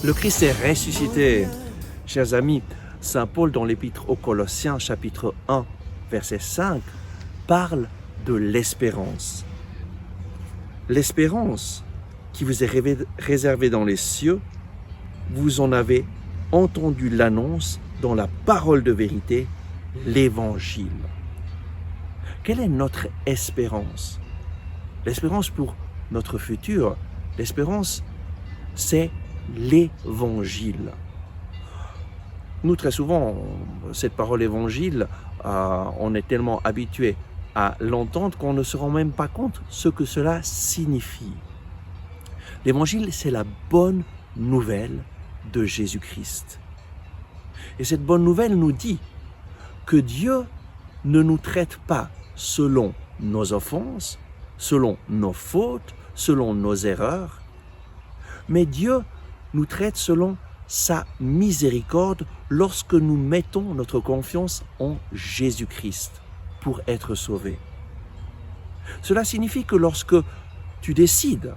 Le Christ est ressuscité. Chers amis, Saint Paul dans l'Épître aux Colossiens, chapitre 1, verset 5, parle de l'espérance. L'espérance qui vous est réservée dans les cieux, vous en avez entendu l'annonce dans la parole de vérité, l'Évangile. Quelle est notre espérance? L'espérance pour notre futur, l'espérance, c'est l'Évangile. Nous, très souvent, cette parole Évangile, on est tellement habitué à l'entendre qu'on ne se rend même pas compte ce que cela signifie. L'Évangile, c'est la bonne nouvelle de Jésus-Christ. Et cette bonne nouvelle nous dit que Dieu ne nous traite pas selon nos offenses, selon nos fautes, selon nos erreurs, mais Dieu nous traite selon sa miséricorde lorsque nous mettons notre confiance en Jésus-Christ pour être sauvés. Cela signifie que lorsque tu décides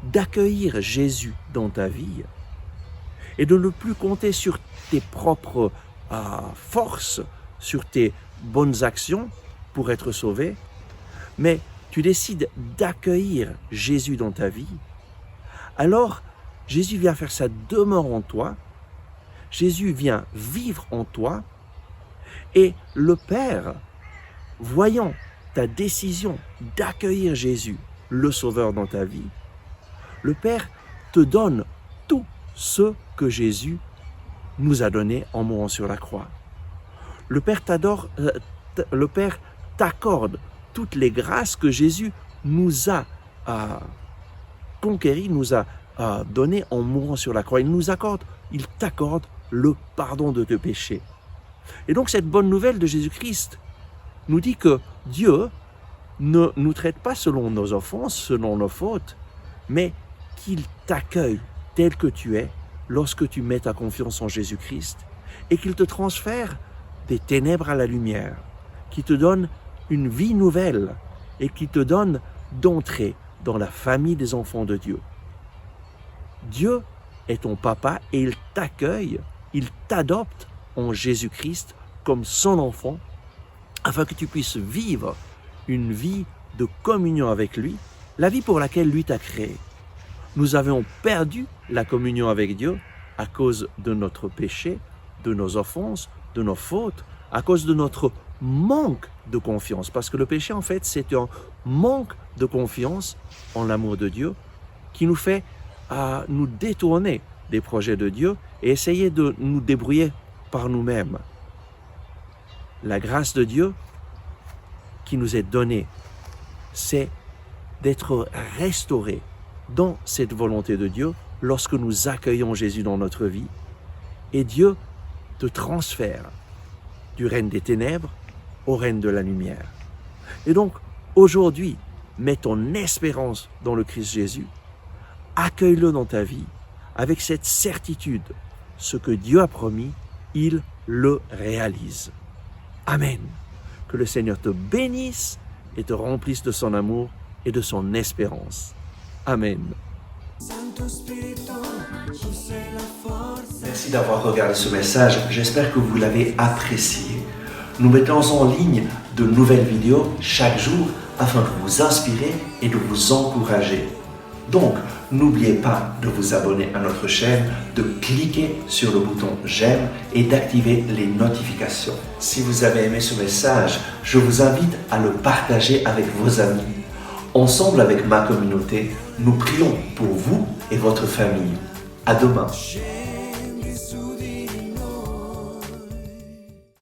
d'accueillir Jésus dans ta vie et de ne plus compter sur tes propres forces, sur tes bonnes actions pour être sauvé, mais tu décides d'accueillir Jésus dans ta vie, alors Jésus vient faire sa demeure en toi, Jésus vient vivre en toi, et le Père, voyant ta décision d'accueillir Jésus, le Sauveur dans ta vie, le Père te donne tout ce que Jésus nous a donné en mourant sur la croix. Le Père t'accorde toutes les grâces que Jésus nous a conquéries, nous a données en mourant sur la croix. Il t'accorde le pardon de tes péchés. Et donc cette bonne nouvelle de Jésus-Christ nous dit que Dieu ne nous traite pas selon nos offenses, selon nos fautes, mais qu'il t'accueille tel que tu es lorsque tu mets ta confiance en Jésus-Christ et qu'il te transfère des ténèbres à la lumière, qui te donne une vie nouvelle et qui te donne d'entrer dans la famille des enfants de Dieu. Dieu est ton papa et il t'accueille, il t'adopte en Jésus-Christ comme son enfant afin que tu puisses vivre une vie de communion avec lui, la vie pour laquelle lui t'a créé. Nous avions perdu la communion avec Dieu à cause de notre péché, de nos offenses, de nos fautes, à cause de notre manque de confiance. Parce que le péché, en fait, c'est un manque de confiance en l'amour de Dieu qui nous fait nous détourner des projets de Dieu et essayer de nous débrouiller par nous-mêmes. La grâce de Dieu qui nous est donnée, c'est d'être restaurés dans cette volonté de Dieu lorsque nous accueillons Jésus dans notre vie et Dieu te transfère du règne des ténèbres au règne de la lumière. Et donc, aujourd'hui, mets ton espérance dans le Christ Jésus, accueille-le dans ta vie avec cette certitude, ce que Dieu a promis, il le réalise. Amen. Que le Seigneur te bénisse et te remplisse de son amour et de son espérance. Amen. Merci d'avoir regardé ce message. J'espère que vous l'avez apprécié. Nous mettons en ligne de nouvelles vidéos chaque jour afin de vous inspirer et de vous encourager. Donc, n'oubliez pas de vous abonner à notre chaîne, de cliquer sur le bouton j'aime et d'activer les notifications. Si vous avez aimé ce message, je vous invite à le partager avec vos amis. Ensemble avec ma communauté, nous prions pour vous et votre famille. À demain.